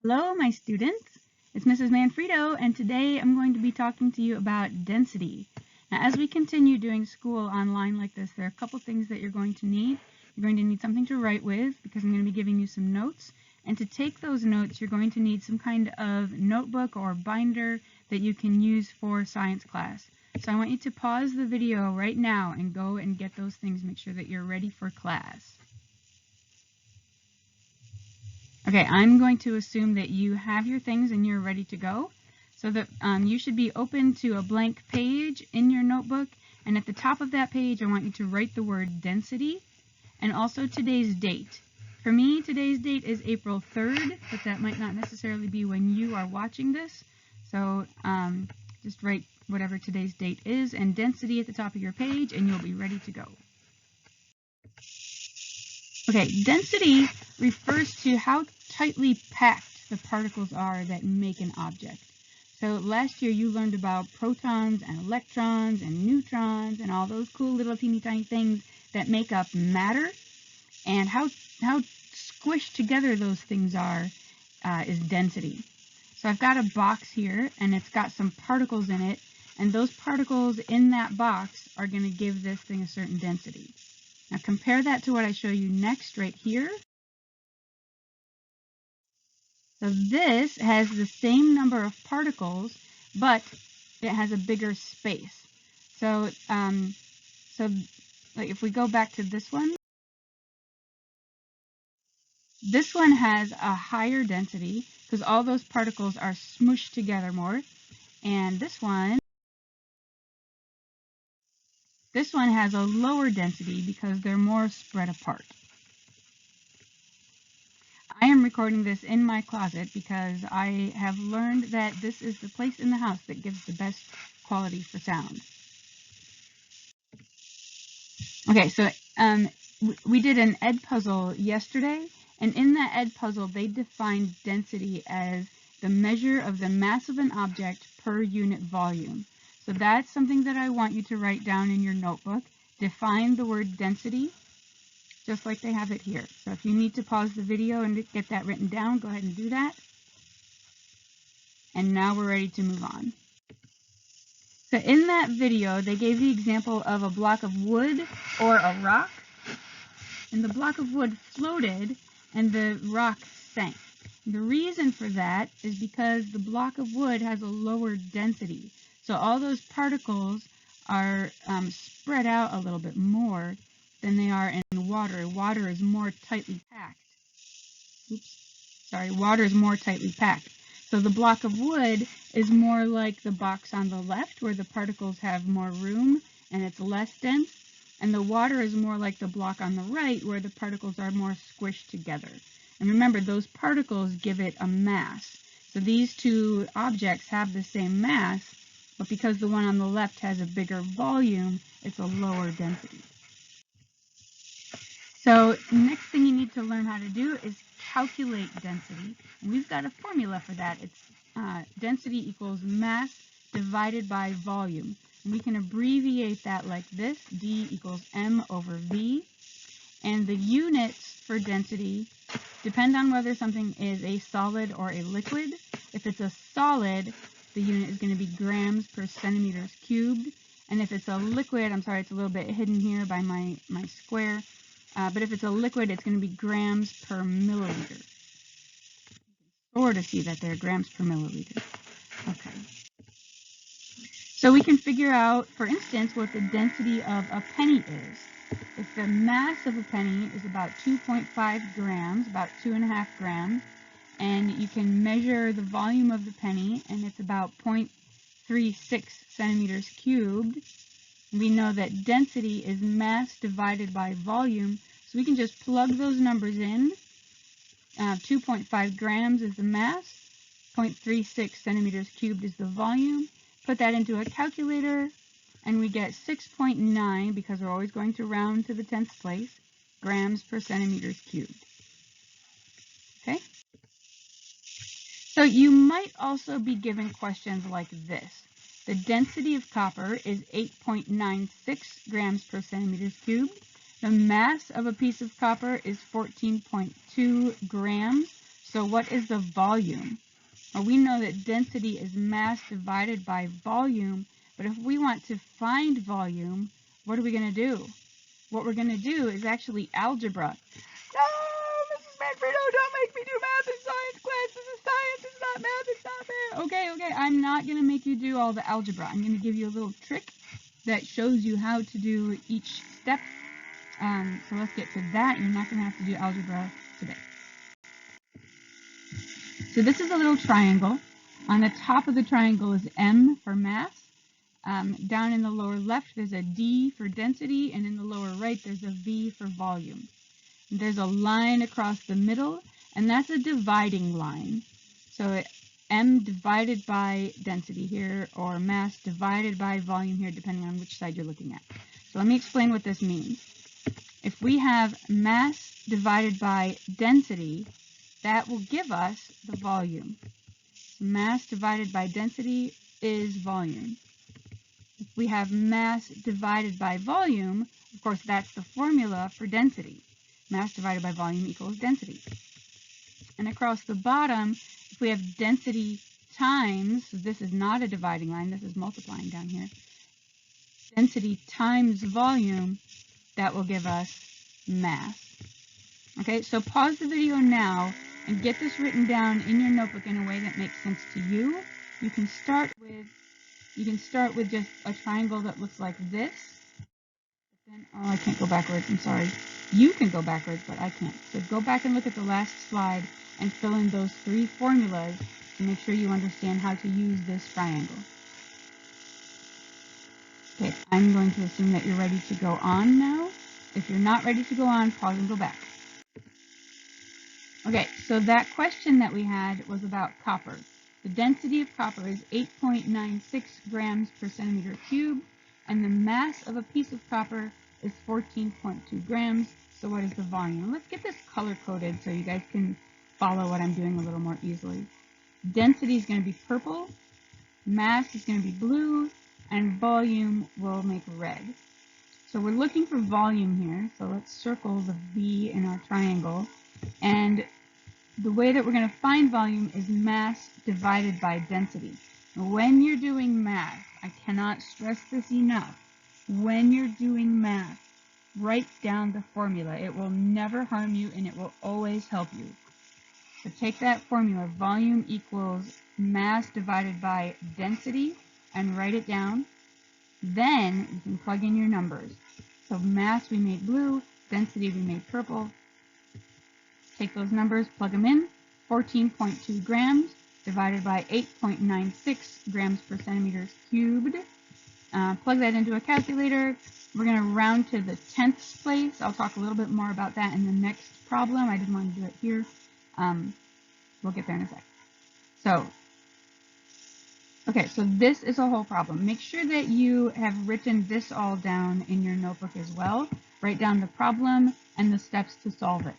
Hello, my students. It's Mrs. Manfredo, and today I'm going to be talking to you about density. Now, as we continue doing school online like this, there are a couple things that you're going to need. You're going to need something to write with because I'm going to be giving you some notes. And to take those notes, you're going to need some kind of notebook or binder that you can use for science class. So I want you to pause the video right now and go and get those things. Make sure that you're ready for class. Okay, I'm going to assume that you have your things and you're ready to go. So that you should be open to a blank page in your notebook. And at the top of that page, I want you to write the word density and also today's date. For me, today's date is April 3rd, but that might not necessarily be when you are watching this. So just write whatever today's date is and density at the top of your page, and you'll be ready to go. Okay, density refers to how tightly packed the particles are that make an object. So last year you learned about protons and electrons and neutrons and all those cool little teeny tiny things that make up matter, and how squished together those things are is density. So I've got a box here and it's got some particles in it, and those particles in that box are going to give this thing a certain density. Now compare that to what I show you next right here. So this has the same number of particles, but it has a bigger space. So, like if we go back to this one has a higher density because all those particles are smooshed together more. And this one has a lower density because they're more spread apart. I am recording this in my closet because I have learned that this is the place in the house that gives the best quality for sound. Okay, so we did an Edpuzzle yesterday, and in that Edpuzzle they defined density as the measure of the mass of an object per unit volume. So that's something that I want you to write down in your notebook. Define the word density, just like they have it here. So if you need to pause the video and get that written down, go ahead and do that. And now we're ready to move on. So in that video, they gave the example of a block of wood or a rock, and the block of wood floated and the rock sank. The reason for that is because the block of wood has a lower density. So all those particles are spread out a little bit more than they are in water. Water is more tightly packed. Water is more tightly packed. So the block of wood is more like the box on the left where the particles have more room and it's less dense. And the water is more like the block on the right where the particles are more squished together. And remember, those particles give it a mass. So these two objects have the same mass, but because the one on the left has a bigger volume, it's a lower density. So next thing you need to learn how to do is calculate density. And we've got a formula for that. It's density equals mass divided by volume. And we can abbreviate that like this, D equals M over V. And the units for density depend on whether something is a solid or a liquid. If it's a solid, the unit is going to be grams per centimeters cubed. And if it's a liquid, I'm sorry, it's a little bit hidden here by my square. But if it's a liquid, it's going to be grams per milliliter. Or to see that they're grams per milliliter. Okay. So we can figure out, for instance, what the density of a penny is. If the mass of a penny is about 2.5 grams, about 2.5 grams, and you can measure the volume of the penny, and it's about 0.36 centimeters cubed, we know that density is mass divided by volume, so we can just plug those numbers in. 2.5 grams is the mass, 0.36 centimeters cubed is the volume. Put that into a calculator, and we get 6.9, because we're always going to round to the 10th place, grams per centimeters cubed. Okay? So you might also be given questions like this. The density of copper is 8.96 grams per centimeters cubed. The mass of a piece of copper is 14.2 grams. So what is the volume? Well, we know that density is mass divided by volume, but if we want to find volume, what are we going to do? What we're going to do is actually algebra. No, Mrs. Manfredo, don't make me do math in science class. This is science, it's not math, it's not math. Okay, I'm not going to make you do all the algebra. I'm going to give you a little trick that shows you how to do each step. So let's get to that. You're not going to have to do algebra today. So this is a little triangle. On the top of the triangle is M for mass. Down in the lower left, there's a D for density, and in the lower right, there's a V for volume. There's a line across the middle, and that's a dividing line. So M divided by density here, or mass divided by volume here, depending on which side you're looking at. So let me explain what this means. If we have mass divided by density, that will give us the volume. Mass divided by density is volume. If we have mass divided by volume, of course, that's the formula for density. Mass divided by volume equals density. And across the bottom, if we have density times, so this is not a dividing line, this is multiplying down here, density times volume, that will give us mass. Okay, so pause the video now and get this written down in your notebook in a way that makes sense to you. You can start with just a triangle that looks like this. Then, oh, I can't go backwards, I'm sorry. You can go backwards, but I can't. So go back and look at the last slide and fill in those 3 formulas to make sure you understand how to use this triangle. Okay, I'm going to assume that you're ready to go on now. If you're not ready to go on, pause and go back. Okay, so that question that we had was about copper. The density of copper is 8.96 grams per centimeter cubed, and the mass of a piece of copper is 14.2 grams. So what is the volume? Let's get this color-coded so you guys can follow what I'm doing a little more easily. Density is going to be purple, mass is going to be blue, and volume will make red. So we're looking for volume here, so let's circle the V in our triangle. And the way that we're going to find volume is mass divided by density. When you're doing math, I cannot stress this enough, when you're doing math, write down the formula. It will never harm you and it will always help you. So take that formula, volume equals mass divided by density, and write it down. Then you can plug in your numbers. So mass we made blue, density we made purple. Take those numbers, plug them in. 14.2 grams divided by 8.96 grams per centimeter cubed. Plug that into a calculator. We're going to round to the 10th place. I'll talk a little bit more about that in the next problem. I didn't want to do it here. We'll get there in a sec. So, okay, so this is a whole problem. Make sure that you have written this all down in your notebook as well. Write down the problem and the steps to solve it.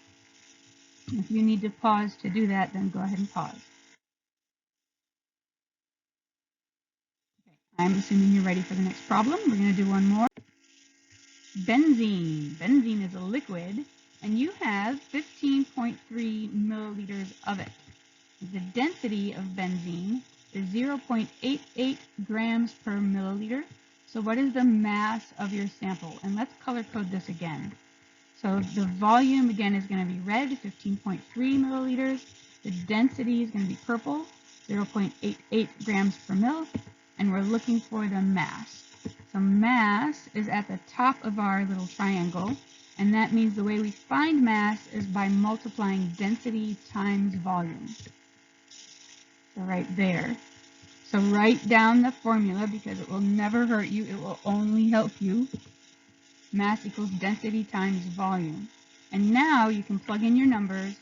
If you need to pause to do that, then go ahead and pause. Okay, I'm assuming you're ready for the next problem. We're going to do one more. Benzene. Benzene is a liquid, and you have 15.3 milliliters of it. The density of benzene is 0.88 grams per milliliter. So what is the mass of your sample? And let's color code this again. So the volume, again, is going to be red, 15.3 milliliters. The density is going to be purple, 0.88 grams per mil. And we're looking for the mass. So mass is at the top of our little triangle. And that means the way we find mass is by multiplying density times volume. So right there. So write down the formula because it will never hurt you. It will only help you. Mass equals density times volume. And now you can plug in your numbers.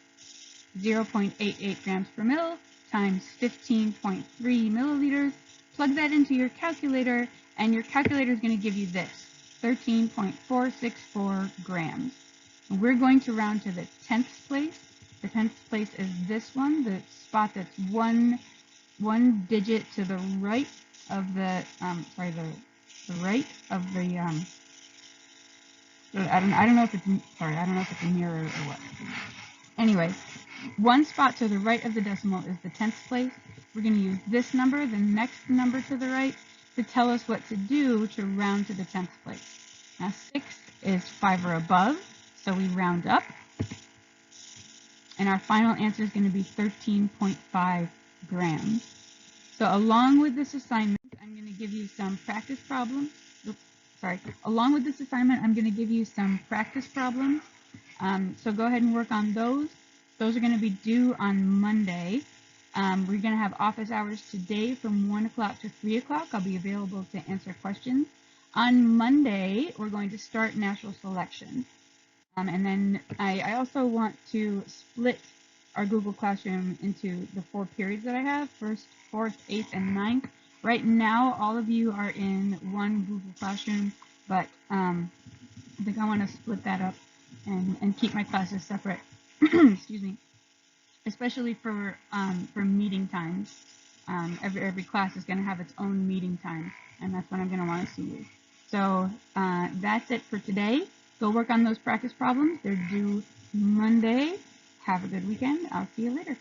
0.88 grams per mil times 15.3 milliliters. Plug that into your calculator, and your calculator is going to give you this, 13.464 grams. And we're going to round to the 10th place. The 10th place is this one, the spot that's one digit to the right of the, the right of the, I don't know if it's a mirror or what. Anyways, one spot to the right of the decimal is the tenths place. We're going to use this number, the next number to the right, to tell us what to do to round to the tenths place. Now 6 is 5 or above, so we round up. And our final answer is going to be 13.5 grams. So along with this assignment, I'm going to give you some practice problems. Along with this assignment, I'm going to give you some practice problems. So go ahead and work on those. Those are going to be due on Monday. We're going to have office hours today from 1 o'clock to 3 o'clock. I'll be available to answer questions. On Monday, we're going to start natural selection. And then I also want to split our Google Classroom into the 4 periods that I have, 1st, 4th, 8th, and 9th. Right now, all of you are in one Google Classroom, but I think I want to split that up and keep my classes separate. Excuse me. Especially for meeting times. Every class is going to have its own meeting time, and that's when I'm going to want to see you. So that's it for today. Go work on those practice problems. They're due Monday. Have a good weekend. I'll see you later.